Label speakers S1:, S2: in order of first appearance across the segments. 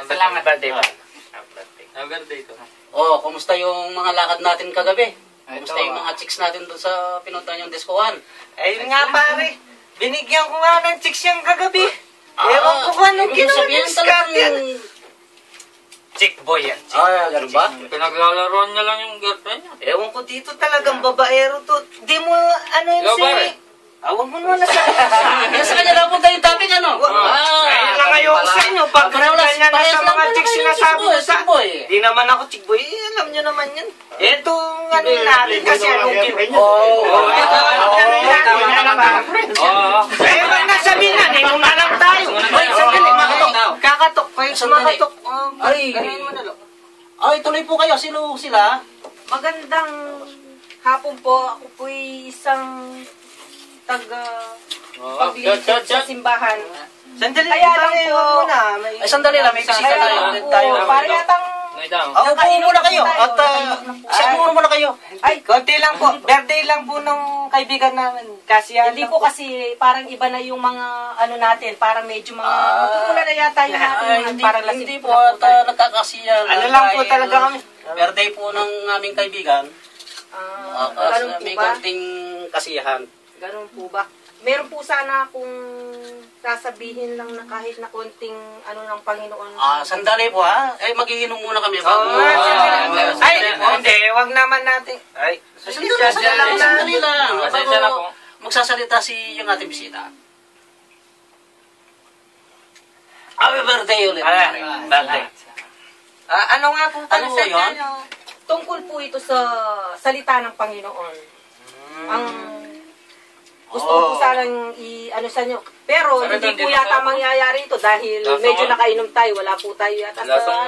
S1: Salamat. Birthday ba?
S2: Birthday ko.
S3: Oh, kumusta yung mga lakad natin kagabi? Kumusta yung mga chicks natin doon sa pinuntahan yung diskohan?
S4: Ayun nga pare, binigyan ko nga ng chicks yung kagabi. Ewan ko kung anong ginawa ng skirt yan.
S1: Chick boy yan.
S3: Ganun ba?
S2: Pinaglalaroan niya lang yung girlfriend niya.
S4: Ewan ko dito talagang babaero to. Di mo ano yun
S2: Hello, pare.
S4: Awag mo muna sa...
S3: Yan sa kanya lang po tayo topic, ano?
S4: Ayun lang ayoko sa inyo. Pag ganyan na sa mga chicks sinasabi mo sa... Di naman ako chick boy. Alam nyo naman yan. Ito ano natin kasi anong ginawa. Eh, wag na sabihin na. Nainom na lang tayo. Kakatok. Makatok. Ganayin mo na lo.
S3: Ay, tuloy po kayo. Sino sila?
S5: Magandang hapon po. Ako po'y isang taga-paglingkod sa simbahan.
S4: Sandali
S5: Kaya
S4: lang
S5: lang po.
S4: muna.
S3: Ay, sandali lang. May bisita tayo.
S5: Para yatang
S3: Upo muna kayo. At siya muna kayo.
S4: Ay, konti lang po. Birthday lang po ng kaibigan namin. Kasi
S5: hindi po kasi parang iba na yung mga ano natin. Parang medyo mga muna na yata yung natin. Parang lasing
S3: hindi po at nagkakasiyan.
S4: Ano lang po talaga kami.
S3: Birthday po ng aming kaibigan.
S5: Ganun po
S3: may
S5: ba?
S3: konting kasiyahan.
S5: Ganun po ba? Meron po sana akong sasabihin lang na kahit na konting ano ng Panginoon.
S3: Sandali po ha. Eh, magiinom muna kami.
S4: Ay, hindi. Wag naman natin. Ay,
S3: Sandali lang.
S2: Pasensya na po.
S3: Magsasalita si yung ating bisita. Happy birthday ulit.
S1: Birthday.
S4: Ano nga po pala
S3: Ano
S4: sa
S3: yun?
S4: inyo?
S5: Tungkol po ito sa salita ng Panginoon. Ang gusto ko po sanang ano sa inyo. Pero hindi po yata mangyayari ito dahil medyo nakainom tayo. Wala po tayo yata sa...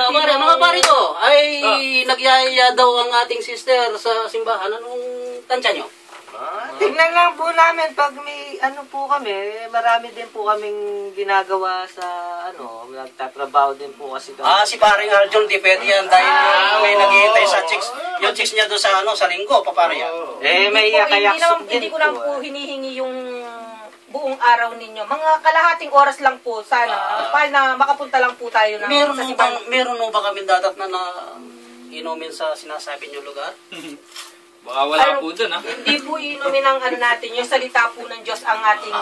S3: Mga pare ko, ay nagyayaya daw ang ating sister sa simbahan. Anong tansya nyo?
S4: Tignan lang po namin pag may ano po kami, marami din po kaming ginagawa sa nagtatrabaho din po kasi kami.
S3: Si paring Arjun, di pwede yan dahil may naghihintay sa chicks. Yung chicks niya doon sa linggo, papare yan.
S4: May yakayaksup din
S5: Hindi ko lang po hinihingi yung buong araw ninyo. Mga kalahating oras lang po sana. Para na makapunta lang po tayo sa simbahan.
S3: Meron mo ba kami dadat na inumin sa sinasabi niyo lugar?
S2: Baka wala po dun, ha?
S5: Hindi po inumin ang ano natin, yung salita po ng Diyos ang ating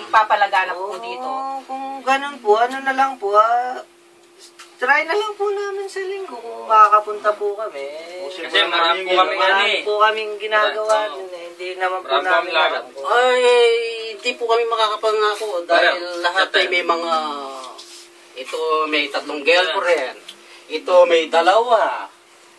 S5: ipapalaganap po dito.
S4: Kung ganun po, ano na lang po, try na lang po namin sa linggo kung makakapunta po kami.
S2: Kasi marami po kami
S4: Marami po kaming ginagawa. Hindi naman po namin alam.
S3: Ay, hindi po kami makakapangako dahil lahat ay may mga... Ito may 3 girlfriend. Ito may 2.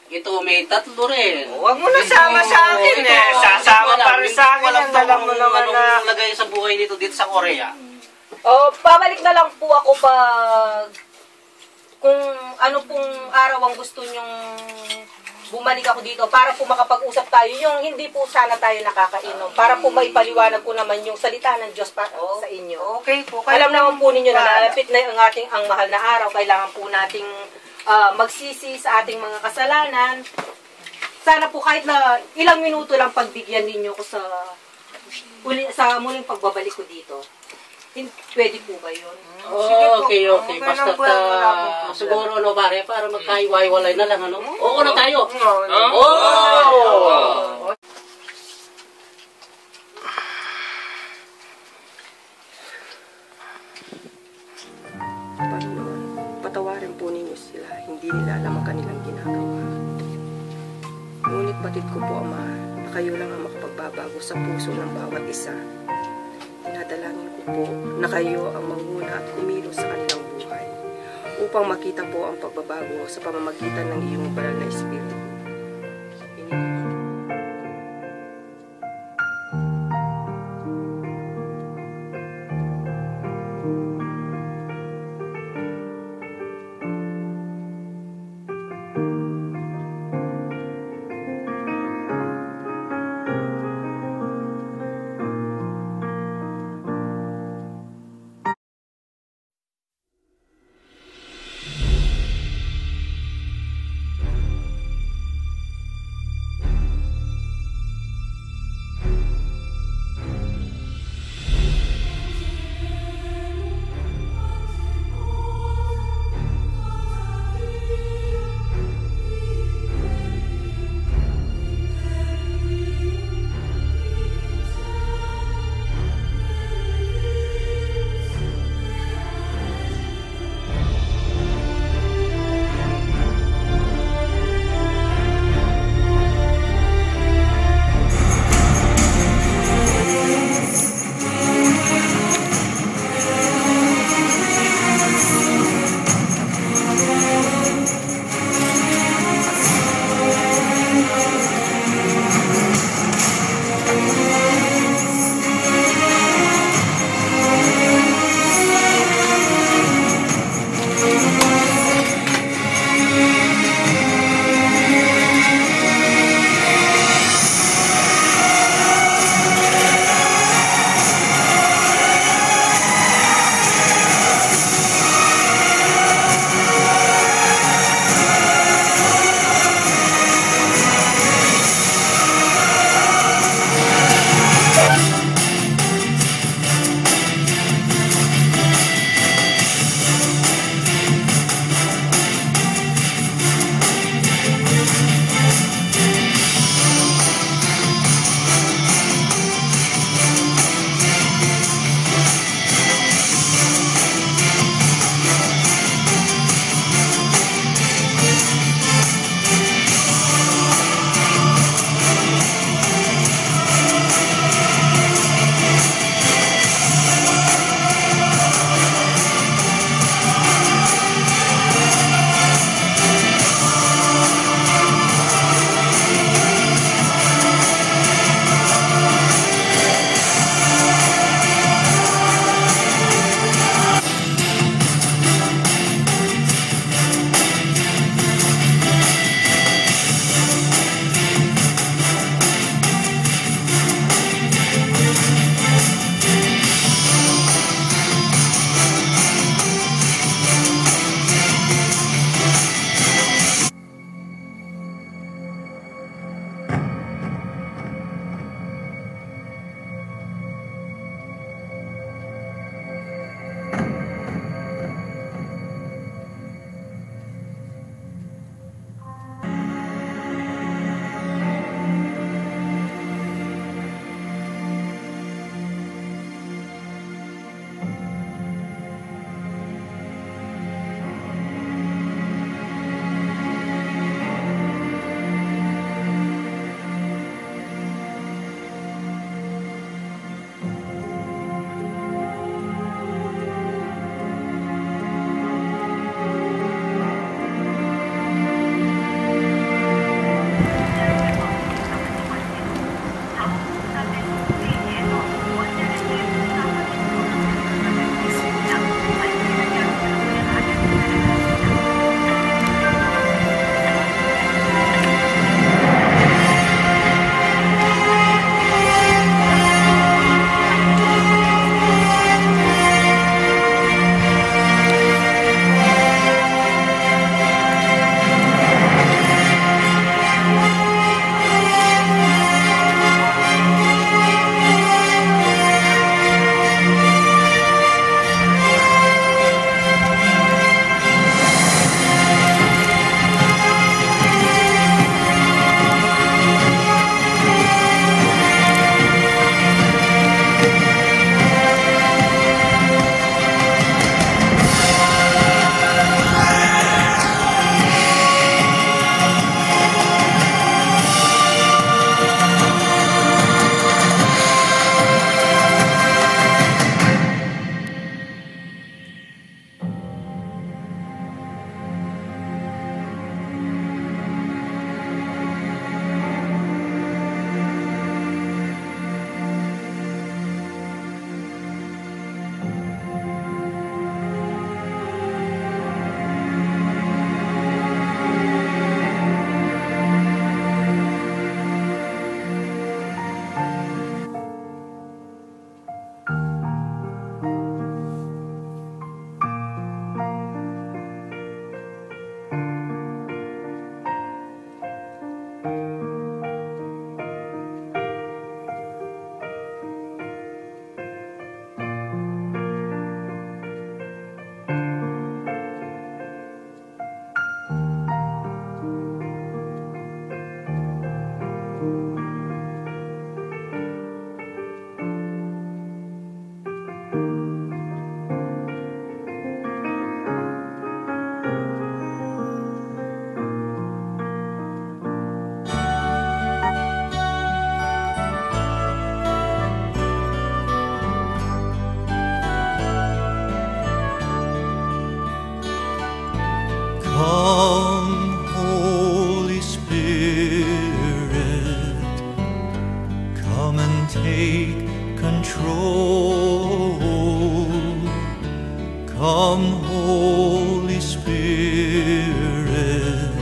S3: Ito may 3 rin.
S4: Huwag mo na sama sa akin eh. Sasama pa rin sa akin. Alam mo naman na
S3: lagay sa buhay nito dito sa Korea.
S5: Babalik na lang po ako pag kung ano pong araw ang gusto nyong bumalik ako dito para po makapag-usap tayo. Yung hindi po sana tayo nakakainom. Para po may paliwanag ko naman yung salita ng Diyos para sa inyo.
S4: Okay po.
S5: Alam naman po ninyo na nalapit na ang mahal na araw. Kailangan po nating magsisi sa ating mga kasalanan. Sana po kahit na ilang minuto lang pagbigyan ninyo ko sa muling pagbabalik ko dito. Pwede po ba yun?
S3: Okay. Basta siguro pare, para magkaiwaiwalay na lang, ano? Oo na tayo.
S6: Patawarin po ninyo sila, hindi nila alam ang kanilang ginagawa. Ngunit batid ko po, Ama, na kayo lang ang makapagbabago sa puso ng bawat isa. Dinadalangin ko po na kayo ang manguna at kumilos sa kanilang buhay upang makita po ang pagbabago sa pamamagitan ng iyong banal na Espiritu.
S7: control. Come, Holy Spirit,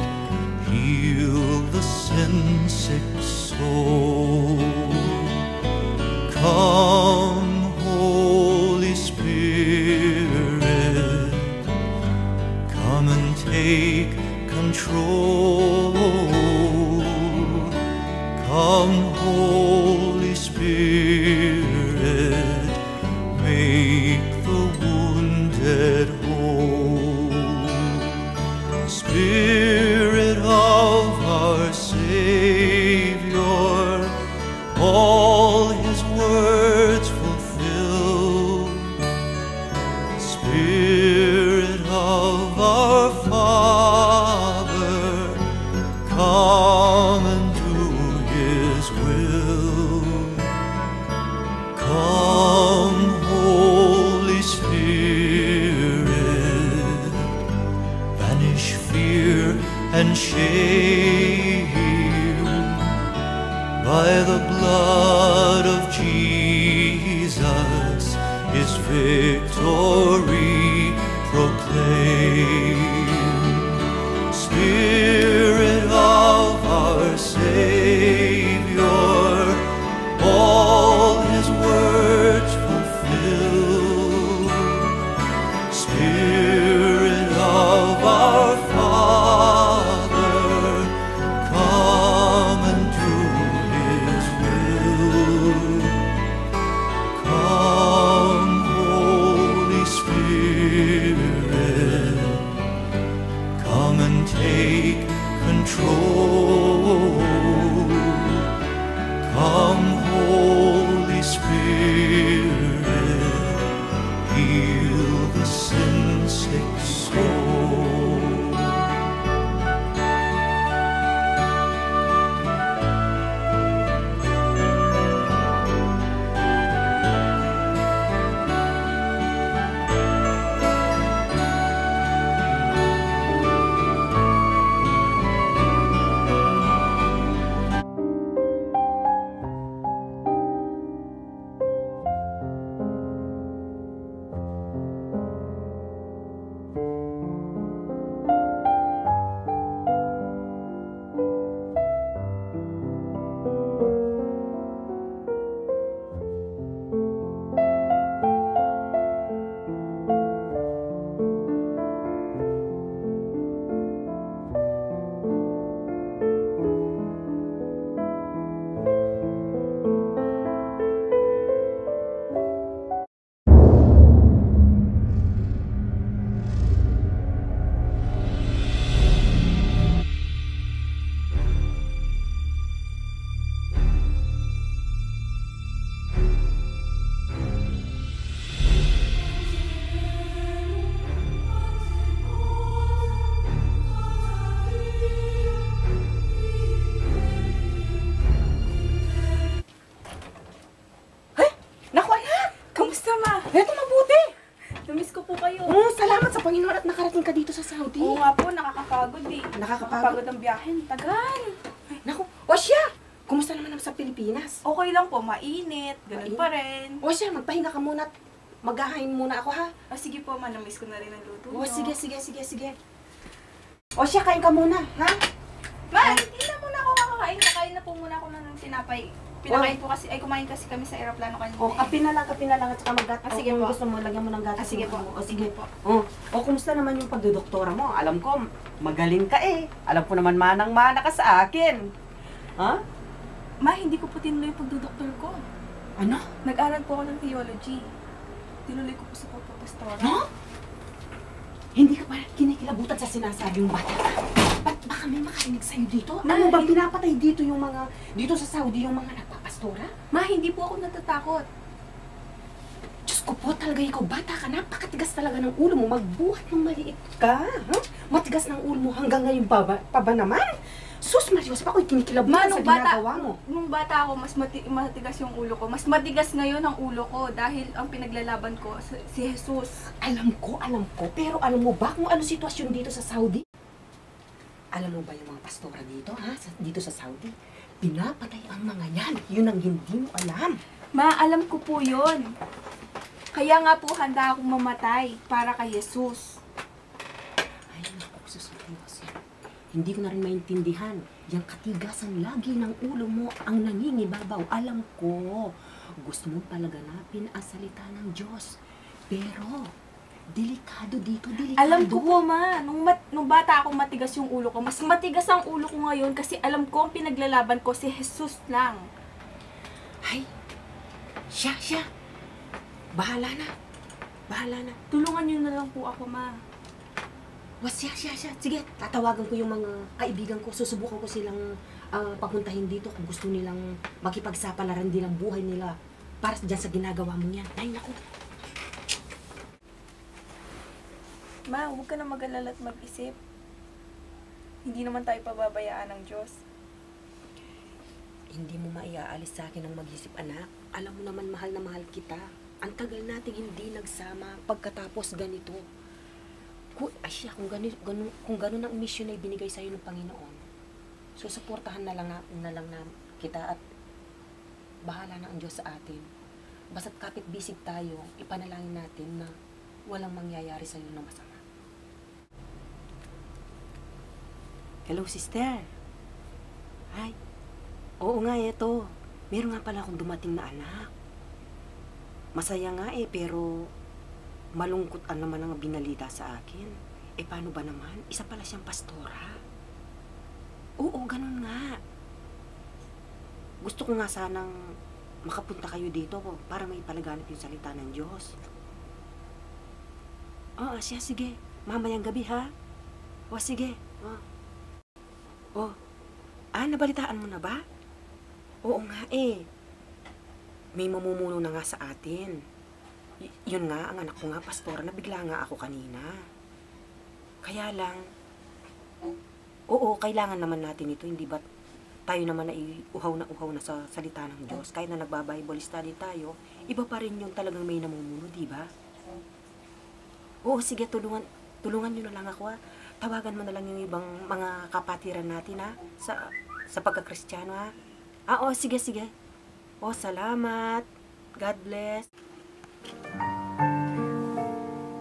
S7: heal the sin-sick soul. Come, Holy Spirit, come and take control. Come, Holy Spirit, make the wounded whole. Spirit of our Savior, all His words fulfill. Spirit of our Father, come and do His will. Come, Holy Spirit, banish fear and shame. By the blood of Jesus, His victory proclaim. Spirit of our Savior, all His words fulfill. Spirit of our Father, come and do His will. Come, Holy Spirit, come and take control. Come, Holy Spirit, heal the sin-sick soul.
S6: Panginoon at nakarating ka dito sa Saudi.
S8: Oo nga po, nakakapagod eh.
S6: Nakakapagod
S8: ang biyahe. Tagal.
S6: Naku, Osya! Kumusta naman sa Pilipinas?
S8: Okay lang po, mainit. Ganun pa rin.
S6: Osya, magpahinga ka muna at maghahain muna ako ha.
S8: Sige po, manamiss ko na rin ang luto nyo.
S6: Sige. Osya, kain ka muna, ha?
S8: Ma, hindi na muna ako kakakain. Kakain na po muna ako ng tinapay. Pinakain po kasi, kumain kasi kami sa aeroplano kanina.
S6: Kape na lang at saka mag-gatas.
S8: Sige po.
S6: Gusto mo, lagyan mo ng gatas.
S8: Sige po.
S6: Sige po. Kumusta naman yung pagdodoktora mo? Alam ko, magaling ka eh. Alam ko naman manang-mana ka sa akin. Ha?
S8: Ma, hindi ko po tinuloy yung pagdodoktor ko.
S6: Ano?
S8: Nag-aral po ako ng theology. Tinuloy ko po sa pagpapastora.
S6: No? Hindi ka pa kinikilabutan sa sinasabing bata ka. Ba't baka may makarinig sa'yo dito? Ano ba pinapatay dito yung mga, dito sa Saudi yung mga nagpapastora?
S8: Ma, hindi po ako natatakot.
S6: Diyos ko po, talaga ikaw bata ka, napakatigas talaga ng ulo mo, magbuhat ng maliit ka. Ha? Matigas ng ulo mo hanggang ngayon pa ba naman? Sus, Marios, ako'y kinikilabutan sa ginagawa mo.
S8: Nung bata ako, mas matigas yung ulo ko. Mas matigas ngayon ang ulo ko dahil ang pinaglalaban ko si Jesus.
S6: Alam ko. Pero alam mo ba kung ano sitwasyon dito sa Saudi? Alam mo ba yung mga pastora dito, ha? Dito sa Saudi? Pinapatay ang mga yan. Yun ang hindi mo alam.
S8: Ma, alam ko po yun. Kaya nga po handa akong mamatay para kay Jesus.
S9: Ay, naku, susunod kasi. Hindi ko na rin maintindihan. Yung katigasan lagi ng ulo mo ang nangingibabaw. Alam ko, gusto mong palaganapin ang salita ng Diyos. Pero, delikado dito, delikado.
S8: Alam ko po, Ma. Nung bata akong matigas yung ulo ko, mas matigas ang ulo ko ngayon kasi alam ko ang pinaglalaban ko si Jesus lang.
S9: Ay, siya. Bahala na.
S8: Tulungan niyo na lang po ako, Ma.
S9: Siya. Sige, tatawagan ko yung mga kaibigan ko. Susubukan ko silang papuntahin dito kung gusto nilang makipagsapalaran din ang buhay nila para dyan sa ginagawa mo yan. Ay, naku.
S8: Ma, huwag ka na mag-alala at mag-isip. Hindi naman tayo pababayaan ng Diyos.
S9: Hindi mo maiaalis sa akin ang mag-isip, anak. Alam mo naman, mahal na mahal kita. Ang tagal nating hindi nagsama pagkatapos ganito. Kung ganun ang mission na ibinigay sa'yo ng Panginoon, susuportahan na lang na kita at bahala na ang Diyos sa atin. Basta't kapit-bisig tayo, ipanalangin natin na walang mangyayari sa'yo na masama. Hello, sister. Hi. Oo nga, eto. Meron nga pala akong dumating na anak. Masaya nga pero malungkot naman ang binalita sa akin. Paano ba naman? Isa pala siyang pastora. Oo, ganun nga. Gusto ko nga sanang makapunta kayo dito para may palaganap yung salita ng Diyos. Oo, siya, sige. Mamayang gabi, ha? Sige. Nabalitaan mo na ba? Oo nga may mamumuno na nga sa atin. Yun nga, ang anak ko nga, pastora, nabigla nga ako kanina. Kaya lang, kailangan naman natin ito, hindi ba tayo naman ay uhaw na sa salita ng Diyos. Kahit na nagba-Bible study tayo, iba pa rin yung talagang may namumuno, di ba? Sige, tulungan nyo na lang ako, ha. Tawagan mo na lang yung ibang mga kapatiran natin, ha, sa pagka-Kristiyano, ha. Sige. Salamat. God bless.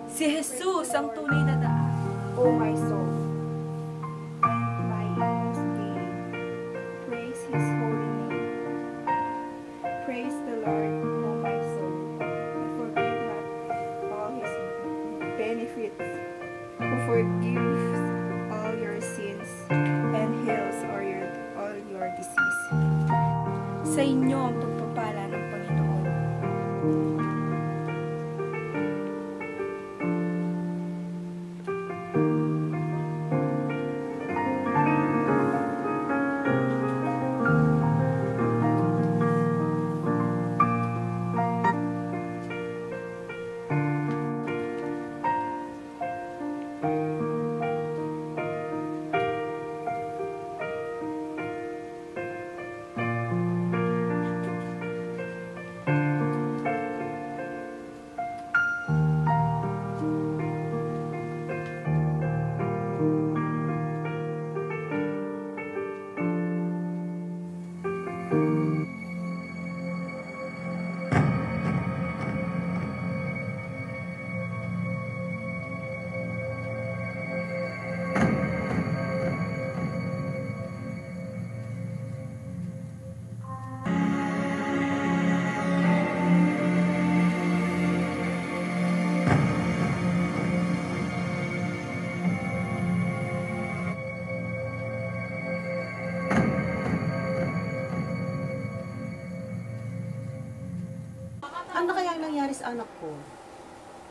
S8: Si Jesus ang tunay na daan. Oh my soul. And my inmost being. Praise His holy name. Praise the Lord, oh my soul. And forget not all His benefits. Who forgives all your sins and heals all your disease. Sa inyo ang pagpapala ng Panginoon.
S9: Ano kaya nangyari sa anak ko?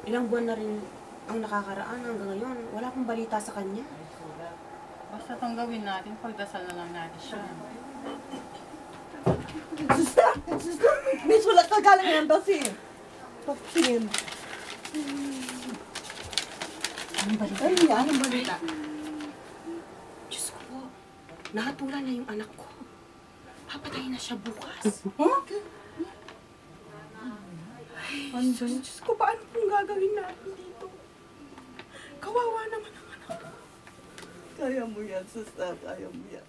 S9: Ilang buwan na rin ang nakakaraan hanggang ngayon. Wala pong balita sa kanya.
S10: Basta itong gawin natin, pagdasal na lang natin siya.
S11: Sister, miss, wala ka galing ng embassy. Pagtingin.
S9: Anong balita?
S11: Anong balita?
S9: Diyos ko po, nahatulan na yung anak ko. Papatayin na siya bukas.
S11: Andyan, Diyos ko, paano pong gagawin natin dito? Kawawa naman ang anak ko. Kaya mo yan, sister, kaya mo yan.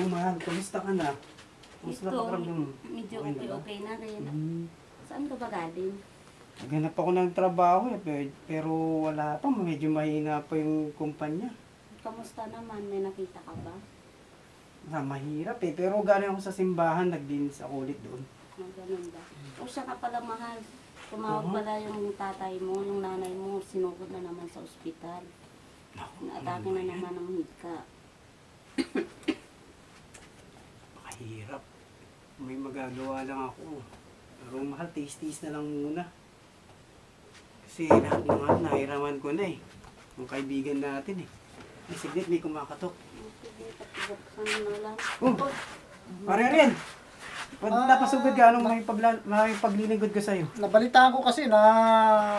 S12: Oh, mahal, kamusta ka na? Kamusta
S13: Ito,
S12: pakiramdam mo?
S13: medyo
S12: Okay na ba?
S13: okay na rin. Saan ka ba galing?
S12: Naghanap ako ng trabaho pero wala pa. Medyo mahina pa yung kumpanya.
S13: Kamusta naman? May nakita ka ba?
S12: Mahirap pero galing ako sa simbahan, nagdinis ako ulit doon.
S13: Ganun ba? O siya ka pala mahal. Tumawag pala yung tatay mo, yung nanay mo, sinugod na naman sa ospital. Naatake na naman ng hika.
S12: Mahirap. May magagawa lang ako. Pero mahal, taste na lang muna. Kasi lahat naman nahiraman ko na eh. Yung kaibigan natin eh. Ay, siglit, may kumakatok. Oh, pare rin. Napasugod ka, anong may paglilingkod ko sa'yo?
S14: Nabalitaan ko kasi na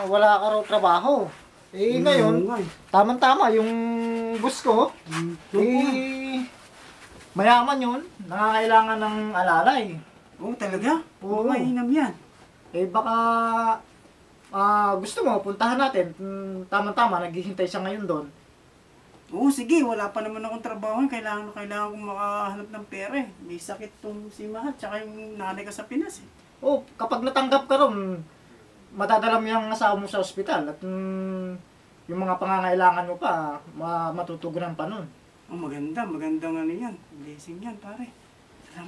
S14: wala ka raw trabaho. Ngayon, tamang-tama yung boss ko, mayaman yun, nangangailangan ng alalay.
S12: Talaga?
S14: Oo.
S12: Mainam yan.
S14: Baka gusto mo, puntahan natin. Tamang-tama, naghihintay siya ngayon doon.
S12: Oo, sige. Wala pa naman akong trabaho. Kailangan kong makahanap ng pera eh. May sakit tong si Mahal, tsaka yung nanay ka sa Pinas eh.
S14: Kapag natanggap ka ron, madadala mo yung asawa mo sa ospital at yung mga pangangailangan mo pa, matutugunan pa nun.
S12: Magandang ano yan. Blessing yan, pare.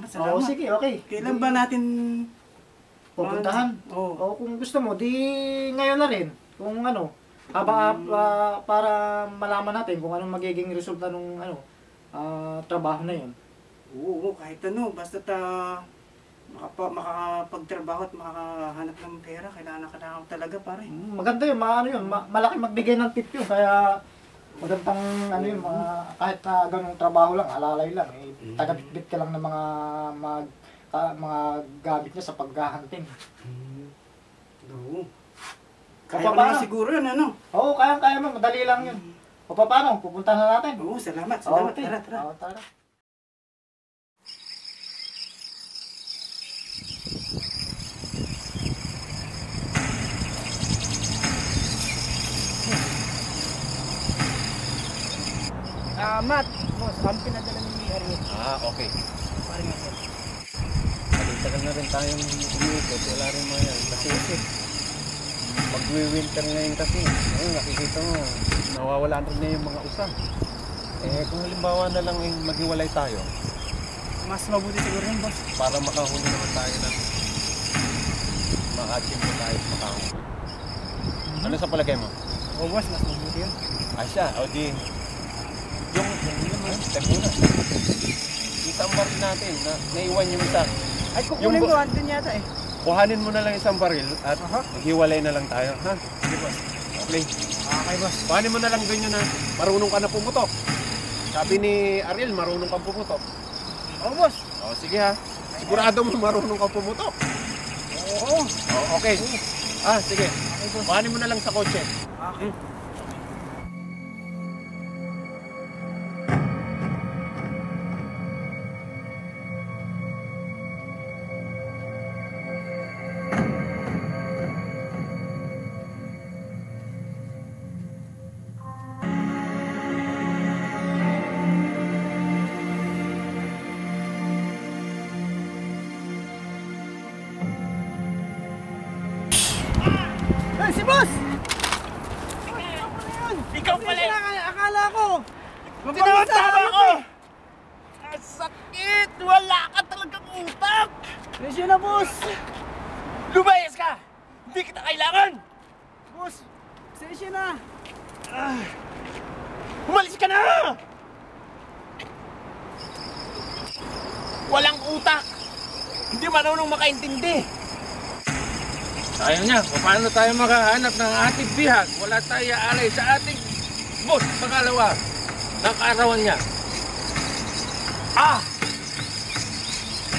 S12: Salamat.
S14: Sige, okay.
S12: Kailan ba natin
S14: pupuntahan? Kung gusto mo, di ngayon na rin. Kung ano, para malaman natin kung anong magiging resulta ng trabaho na yun.
S12: Oo, kahit ano, basta makakapagtrabaho at makakahanap ng pera, kailangan talaga, pare.
S14: Maganda yun, malaki magbigay ng tip yun, kaya magandang kahit na ganung trabaho lang, alalay lang, taga-bitbit ka lang ng mga gamit niya sa paghahunting.
S12: Oo. Kaya mo na siguro yun, ano?
S14: Oo, kaya mo, madali lang yun. Paano, pupunta na natin.
S12: Oo, salamat. Tara.
S15: Matt, boss, kami pinadala ni Ariel.
S16: Okay.
S15: Parang ito.
S16: Tagal na rin tayong umiikot. Wala rin mga kasi mag-winter ngayon kasi. Ayun, nakikita mo, nawawala rin na yung mga usang. Kung halimbawa na lang maghiwalay tayo,
S15: mas mabuti siguro yun, boss.
S16: Para makahuli naman tayo ng maka-achieve mo tayo makahuli. Ano sa palagay mo?
S15: Boss, mas mabuti yun.
S16: Siya, di yung muna. Isang baril natin na naiwan yung isa.
S15: Ay, kukunin ko, andun yata eh.
S16: Kuhanin mo na lang isang baril at maghiwalay na lang tayo, ha? Sige, boss. Okay.
S15: Okay, boss.
S16: Kuhanin mo na lang din yun na marunong ka na pumutok. Sabi ni Ariel, marunong kang pumutok.
S15: Oo, boss.
S16: Sige ha. Sigurado mo marunong kang pumutok.
S15: Oo.
S16: Okay. Sige. Kuhanin mo na lang sa kotse.
S15: Okay. Si boss!
S4: Ikaw pala!
S15: Akala ko!
S4: Pinatama ko! Ang sakit! Wala ka talagang utak!
S15: Presyo na, boss!
S4: Lumayas ka! Hindi kita kailangan!
S15: Boss, presyo na!
S4: Umalis ka na! Walang utak! Hindi marunong makaintindi!
S2: Ayaw niya, paano tayo makahanap ng ating bihag? Wala tayo alay sa ating boss, pangalawa, ng kaarawan niya.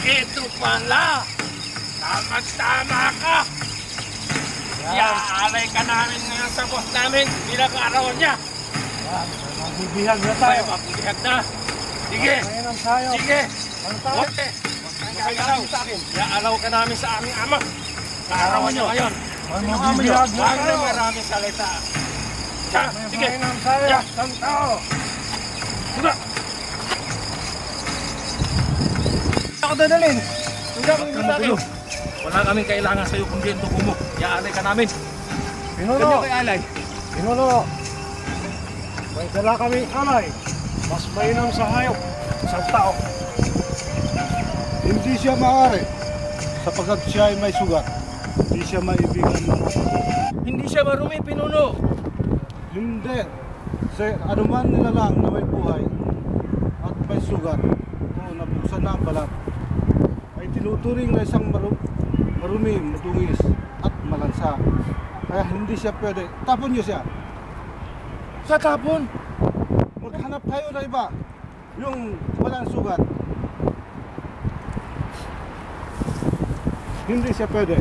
S4: Ito pala! Tama-tama ka! Iaalay ka namin ngayon sa boss namin bilang kaarawan niya!
S15: Magbibihag na tayo!
S4: Magbibihag na! Sige! Sige! Wate! Iaalaw ka namin sa aming ama! Kaarawan niyo ngayon.
S15: Magbibihag na tayo.
S4: Maraming salita. Sige.
S15: Isang tao.
S4: Diba?
S16: ako dadalhin. Hindi ako
S2: Huwag ka magulo. Wala kaming kailangan sa'yo kundi ang dugo mo. Iaalay ka namin.
S16: Pinuno.
S2: Kanya kay alay.
S16: Pinuno. May dala kami alay. Mas mainam sa hayop. Sa tao.
S17: Hindi siya maaari sapagkat siya ay may sugat. Hindi siya maibigan ng
S2: Hindi siya marumi, pinuno.
S17: Hindi. Sa anuman nilalang na may buhay at may sugat o nabuksan na ang balat ay tinuturing na isang marumi, madungis at malansa. Kaya hindi siya pwede. Tapon niyo siya.
S2: Sa tapon?
S17: Maghanap kayo na iba. Yung walang sugat. Hindi siya pwede.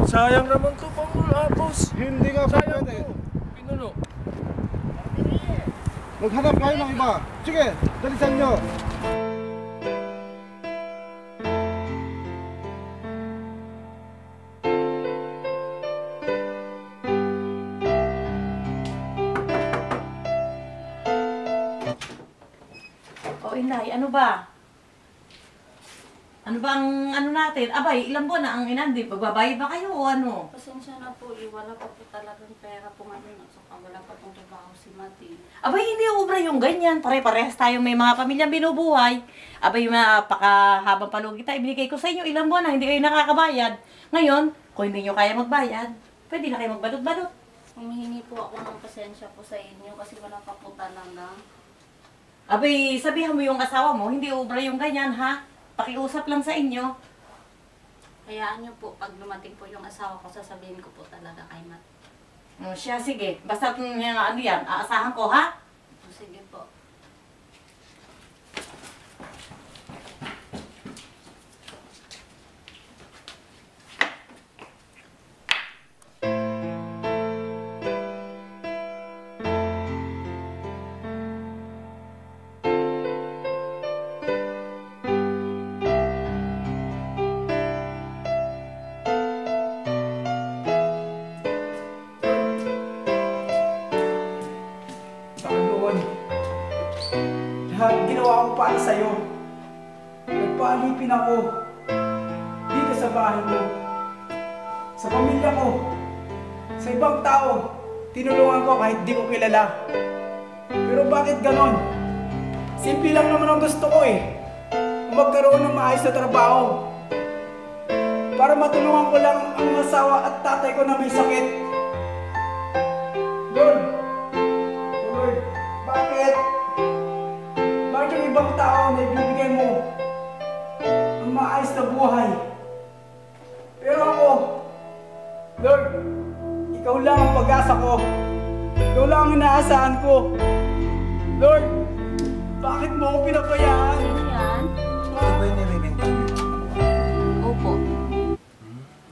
S2: Sayang naman to, Pangulapos.
S17: Hindi nga
S2: Sayang
S17: pwede.
S2: to, pinuno.
S17: Maghanap kayo ng iba. Sige, dalisan nyo.
S5: O inay, ano ba? Ano bang ano natin? Abay, ilang buwan na ang inandi? Pagbabayad ba kayo o ano?
S13: Pasensya na po, wala pa po talagang pera po ngayon. So, wala pa pong trabaho si Mati.
S5: Abay, hindi ubra yung ganyan. Pare-parehas tayong may mga pamilyang binubuhay. Abay, napakahabang palugi tayo. Ibinigay ko sa inyo ilang buwan na hindi kayo nakakabayad. Ngayon, kung hindi nyo kaya magbayad, pwede na kayo magbalot-balot.
S13: Humihingi po ako ng pasensya po sa inyo kasi wala pa po talaga.
S5: Abay, sabihan mo yung asawa mo, hindi ubra yung ganyan, ha? Pakiusap lang sa inyo.
S13: Hayaan nyo po, pag dumating po yung asawa ko, sasabihin ko po talaga kay Mat.
S5: Siya, sige. Basta ano yan, aasahan ko, ha?
S13: Sige po.
S14: Lahat ginawa ko para sa'yo. Nagpaalipin ako dito sa bahay mo, sa pamilya ko, sa ibang tao. Tinulungan ko kahit di ko kilala. Pero bakit ganon? Simple lang naman ang gusto ko eh. Magkaroon ng maayos na trabaho. Para matulungan ko lang ang asawa at tatay ko na may sakit. Lord, bakit? Bakit yung ibang tao na ibibigay mo ang maayos na buhay? Pero ako, Lord, ikaw lang ang pag-asa ko. Ikaw lang ang inaasahan ko. Lord, bakit mo ako pinabayaan?
S13: Ano yan?
S18: Ito ba yung nilibintan niyo?
S13: Opo.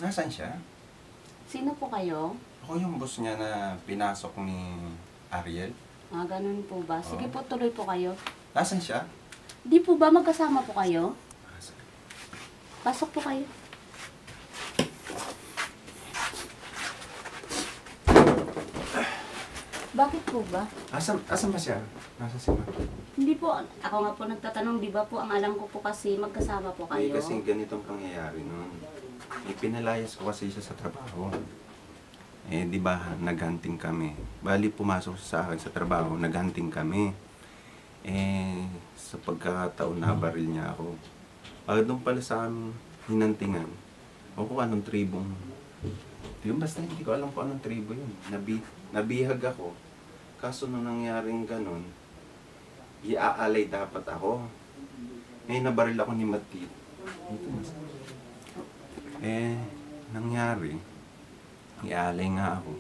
S18: Nasaan siya?
S13: Sino po kayo?
S18: Ako yung boss niya na pinasok ni Ariel.
S13: Ah, ganun po ba? Sige po, tuloy po kayo.
S18: Nasaan siya?
S13: Di po ba magkasama po kayo? Pasok po kayo. Bakit po ba?
S18: Asan ba siya? Nasa si Mat?
S13: Hindi po, ako nga po nagtatanong, di ba po, ang alam ko po kasi magkasama po kayo.
S18: Kasi ganitong pangyayari nun. Ipinalayas ko kasi siya sa trabaho. Eh, di ba, naghunting kami. Bali, pumasok siya sa akin sa trabaho, naghunting kami. Eh, sa pagkakataon na baril niya ako. Doon pala sa aming hinantingan. O kung anong tribong. Yung basta hindi ko alam kung anong tribo yun. Nabihag ako. Kaso nung nangyaring ganun, iaalay dapat ako. Eh, nabaril ako ni Matit. Nangyari, iaalay nga ako.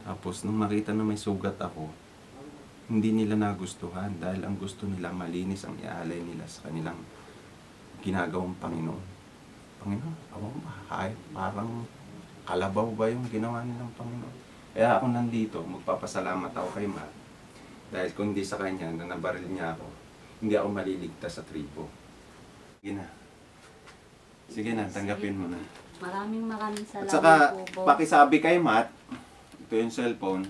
S18: Tapos nung makita na may sugat ako, hindi nila nagustuhan dahil ang gusto nila malinis ang iaalay nila sa kanilang ginagawang Panginoon. Panginoon, parang kalabaw ba yung ginawa nilang Panginoon? Kaya ako nandito, magpapasalamat ako kay Matt. Dahil kung hindi sa kanya, na nabaril niya ako, hindi ako maliligtas sa tribo. Sige na. Sige na, tanggapin mo na.
S13: Maraming salamat
S18: At saka,
S13: po, boss.
S18: pakisabi kay Matt, ito yung cellphone,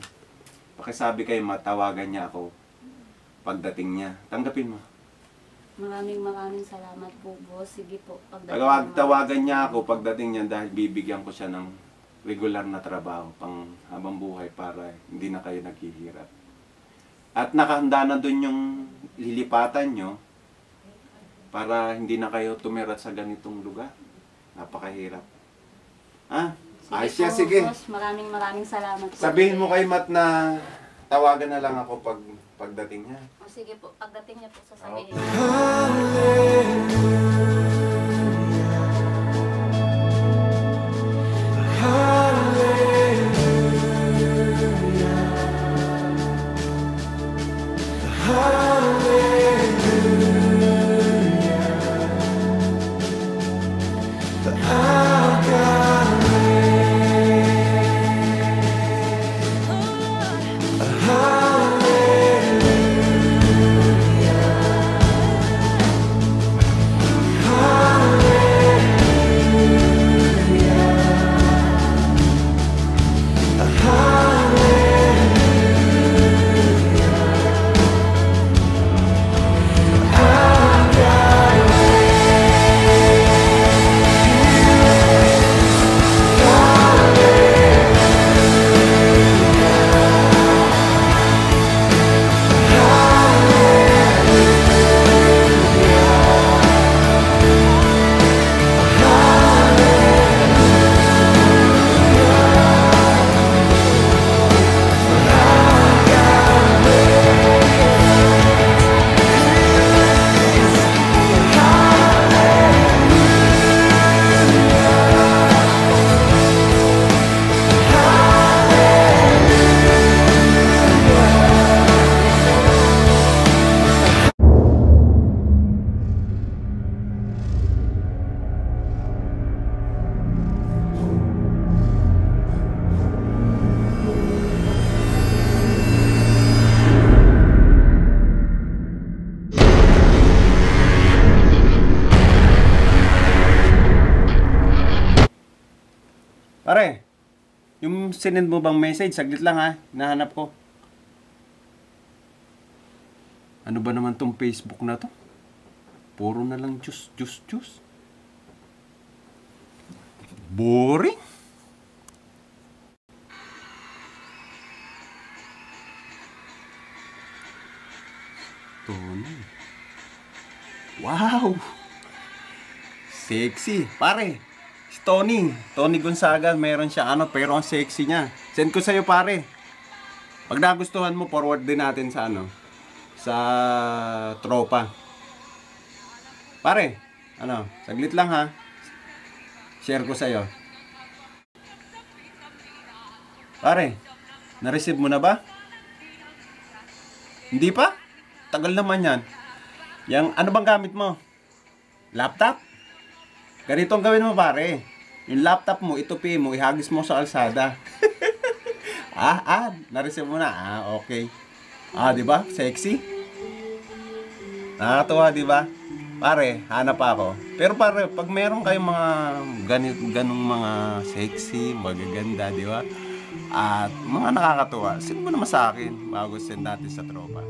S18: pakisabi kay Matt, tawagan niya ako pagdating niya. Tanggapin mo.
S13: Maraming salamat po, boss. Sige po.
S18: Tawagan niya ako pagdating niya dahil bibigyan ko siya ng regular na trabaho pang habang buhay para hindi na kayo naghihirap. At nakahanda na dun yung lilipatan nyo para hindi na kayo tumirat sa ganitong lugar. Napakahirap. Ha? Ayos siya, sige.
S13: Boss, maraming salamat po.
S18: Sabihin mo kay Matt na tawagan na lang ako pagdating niya.
S13: O, sige po, pagdating niya po sasabihin.
S18: Pare, yung sinend mo bang message? Saglit lang ha, hinahanap ko. Ano ba naman tong Facebook na to? Puro na lang juice. Boring. Tony. Wow! Sexy. Pare, si Tony Gonzaga, meron siya pero ang sexy niya. Send ko sa'yo, pare. Pag nagustuhan mo, forward din natin sa sa tropa. Pare, saglit lang ha. Share ko sa'yo. Pare, na-receive mo na ba? Hindi pa? Tagal naman yan. Ano bang gamit mo? Laptop? Ganito ang gawin mo, pare. Yung laptop mo, itupi mo, ihagis mo sa kalsada. Na-receive mo na. Okay. Di ba? Sexy? Nakakatuwa, di ba? Pare, hanap ako. Pero pare, pag meron kayong mga ganung mga sexy, magaganda, di ba? At mga nakakatuwa, send mo naman sa akin bago send natin sa tropa.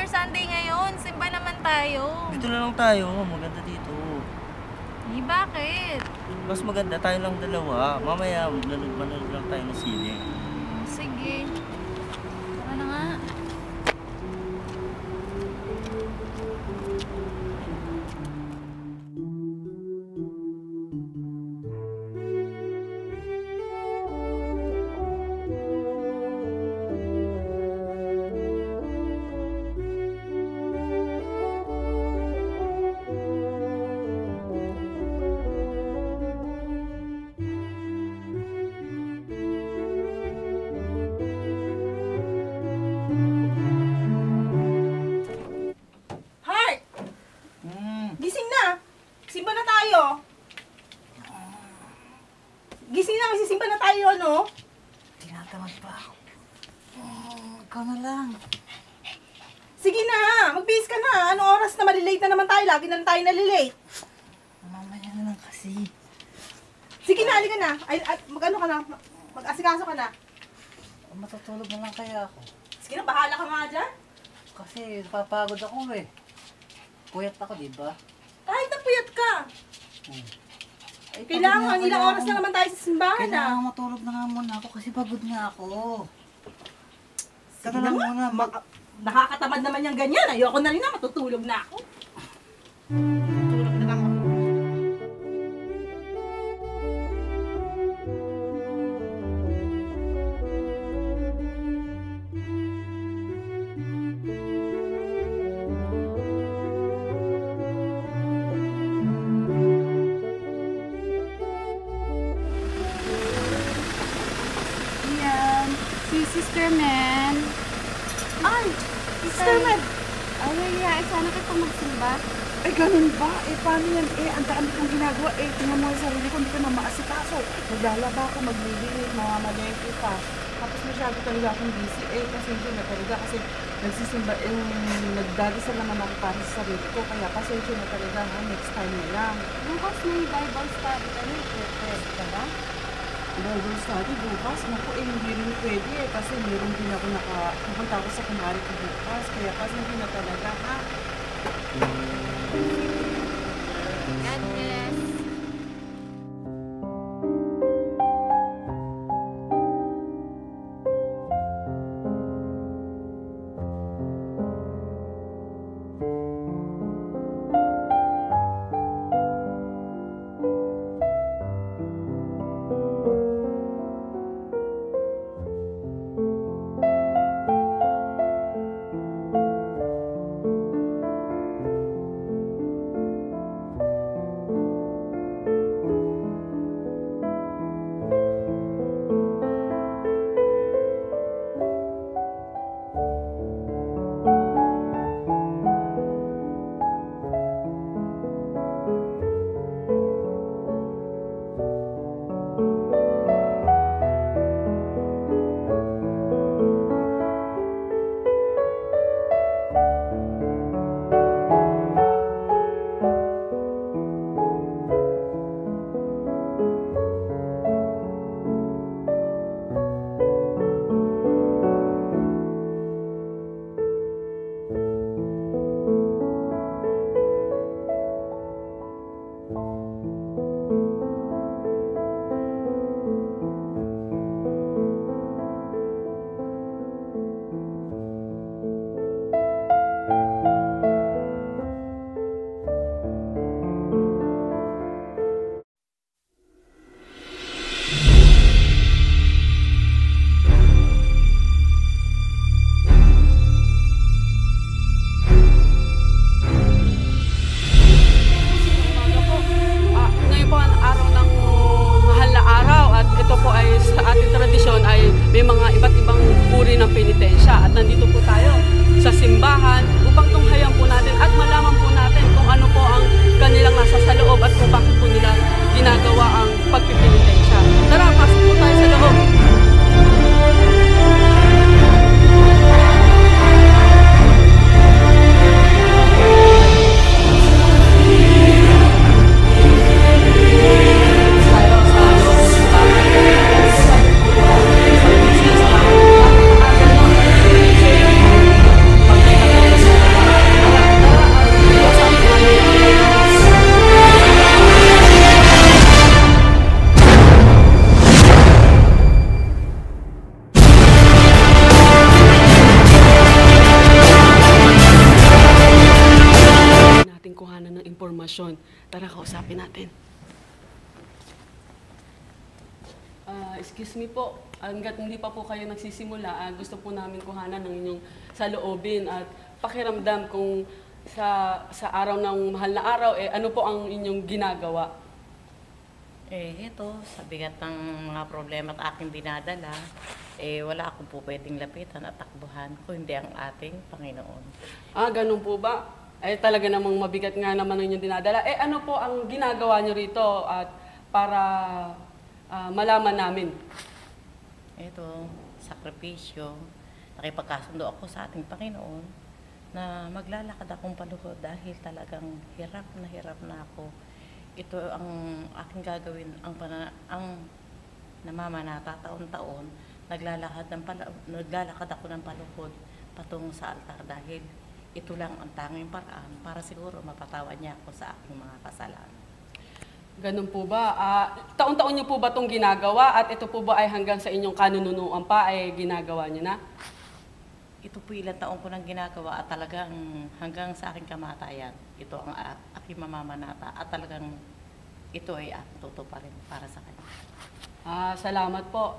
S19: Sunday ngayon. Simba naman tayo.
S20: Dito na lang tayo. Maganda dito.
S19: Bakit?
S20: Mas maganda tayo lang dalawa. Mamaya, manood lang tayo ng sine.
S19: Sige. Tara na nga.
S11: gising na, magsisimba na tayo, ano?
S15: Tinatamad pa ako. Ikaw na lang.
S11: Sige na, magbihis ka na. Anong oras na malilate na naman tayo? Lagi na lang tayo nalilate.
S15: Mamaya na lang kasi.
S11: Sige na, halika na. Ay, mag-ano ka na? Mag-asikaso ka na.
S15: Matutulog na lang kaya ako.
S11: Sige na, bahala ka nga dyan.
S15: Kasi napapagod ako eh. Puyat ako, di ba?
S11: Kahit na puyat ka.
S15: Ay,
S11: Kailangan, ilang oras na naman tayo sa simbahan.
S15: Kailangan matulog na nga muna ako kasi pagod nga ako.
S11: Sige na muna. Nakakatamad naman yung ganyan. Ayoko na rin na, matutulog na ako. Matutulog na lang ako.
S19: Yan. Si Sister Man.
S11: Ay! Sister Man!
S19: Ay, yayain sana kita magsimba.
S11: Ay, ganun ba? Eh, paano yan? Eh, ang dami kong ginagawa. Eh, tingnan mo yung sarili ko, hindi ko na maasikaso. Maglalaba ako, maglilili, mamamalengke pa. Tapos masyado talaga akong busy. Eh, pasensya na talaga kasi nagsisimba, nagdadasal naman ako para sa sarili ko. Kaya pasensya na talaga, ha? Next time na lang.
S19: Bukas may Bible study ka na. Pwede ka ba?
S11: Bible study bukas? Naku, eh, hindi rin pwede eh. Kasi meron din ako pupunta ako sa kumari ko bukas. Kaya pasensya na talaga, ha?
S19: God bless.
S3: may mga iba't ibang uri ng penitensya. At nandito po tayo sa simbahan upang tunghayan po natin at malaman po natin kung ano po ang kanilang nasa sa loob at kung bakit po nila ginagawa ang pagpipinitensya. Tara, pasok po tayo sa loob. Kuhanan ng impormasyon. Tara, kausapin natin. Excuse me po, hanggat hindi pa po kayo nagsisimula, gusto po namin kuhanan ng inyong saloobin at pakiramdam kung sa araw ng mahal na araw, ano po ang inyong ginagawa?
S21: Ito, sa bigat ng mga problema at aking dinadala, wala akong po pwedeng lapitan at takbuhan kung hindi ang ating Panginoon.
S3: Ganun po ba? Talaga namang mabigat nga naman ang inyong dinadala. Ano po ang ginagawa nyo rito at para
S1: malaman namin?
S21: Ito, sakripisyo. Nakipagkasundo ako sa ating Panginoon na maglalakad akong paluhod dahil talagang hirap na ako. Ito ang aking gagawin, ang namamanata taon-taon, naglalakad ako ng paluhod patungo sa altar dahil ito lang ang tanging paraan para siguro mapatawad niya ako sa aking mga kasalanan.
S1: Ganun po ba? Taon-taon niyo po ba itong ginagawa at ito po ba ay hanggang sa inyong kanununuan pa ay ginagawa niyo na?
S21: Ito po ilang taon ko nang ginagawa at talagang hanggang sa aking kamatayan, ito ang aking mamamanata at talagang ito ay tutuparin para sa kanya.
S1: Salamat po.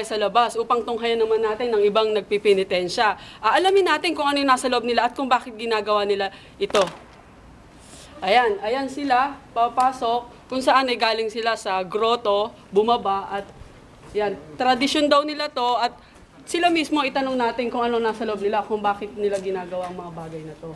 S1: Sa labas upang tunghayan naman natin ng ibang nagpipinitensya. Alamin natin kung ano yung nasa loob nila at kung bakit ginagawa nila ito. Ayan sila, papasok, kung saan ay galing sila sa grotto, bumaba at yan, tradisyon daw nila to at sila mismo itanong natin kung ano nasa loob nila, kung bakit nila ginagawa ang mga bagay na to.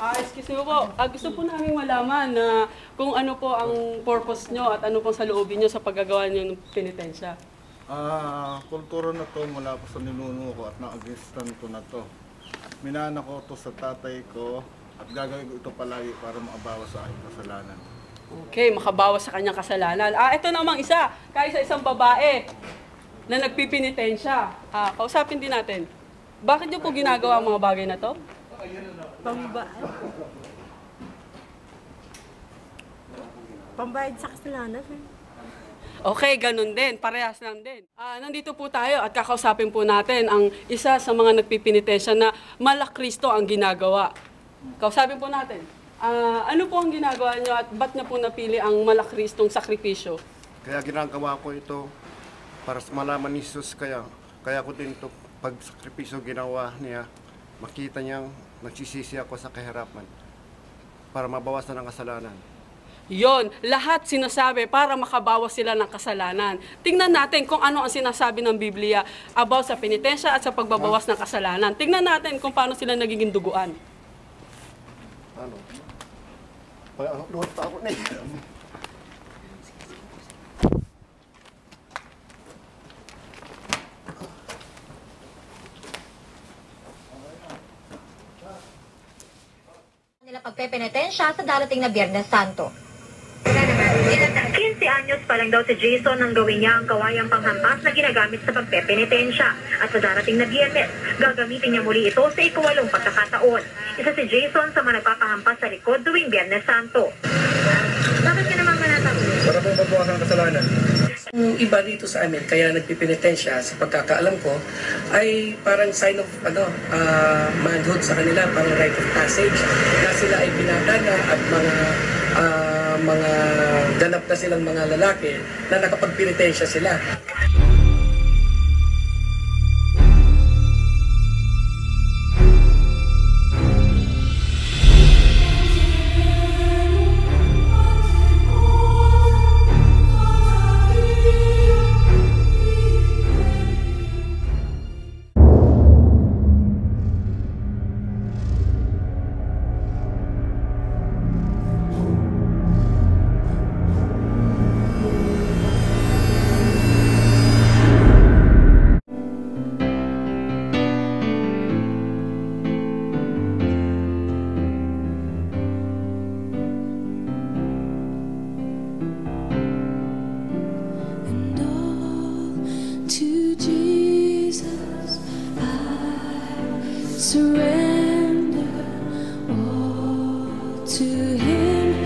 S1: Excuse me po. Gusto po namin malaman na kung ano po ang purpose nyo at ano pong sa loobin nyo sa paggagawa nyo ng penitensya.
S17: Kultura na to mula po sa ninuno ko at na-agistan ko na to. Minana ko to sa tatay ko at gagawin ko ito palagi para makabawas sa aking kasalanan.
S1: Okay, makabawas sa kanyang kasalanan. Ito namang isa, isang babae na nagpipinitensya. Kausapin din natin. Bakit nyo po ginagawa ang mga bagay na to?
S9: Pambayad sa kasalanan.
S1: Okay, ganun din. Parehas lang din. Nandito po tayo at kakausapin po natin ang isa sa mga nagpipinitensya na malakristo ang ginagawa. Kausapin po natin. Ano po ang ginagawa nyo at ba't na po napili ang malakristong sakripisyo?
S22: Kaya ginagawa ko ito para malaman ni Jesus. Kaya ko din ito pag-sakripisyo ginawa niya. Makita niyang nagsisisi ako sa kahirapan para mabawasan ang kasalanan.
S1: Yon, lahat sinasabi para makabawas sila ng kasalanan. Tingnan natin kung ano ang sinasabi ng Biblia about sa penitensya at sa pagbabawas ng kasalanan. Tingnan natin kung paano sila nagiging duguan.
S22: Ano? Pag-upload pa ako na
S23: nila pagpepenitensya sa darating na Biyernes Santo. 15 anyos pa lang daw si Jason nang gawin niya ang kawayang panghampas na ginagamit sa pagpepenitensya. At sa darating na Biyernes, gagamitin niya muli ito sa ika-8 pagkakataon. Isa si Jason sa mga nagpapahampas sa likod tuwing Biyernes Santo. Bakit ka naman manatapos?
S24: Para pong mabukas ang kasalanan. Yung iba dito sa amin, kaya nagpipinitensya sa pagkakaalam ko, ay parang sign of manhood sa kanila, parang rite of passage, na sila ay pinadana at mga ganap na silang mga lalaki na nakapagpinitensya sila.
S25: Surrender all to Him.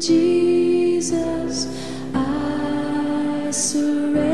S6: Jesus, I surrender.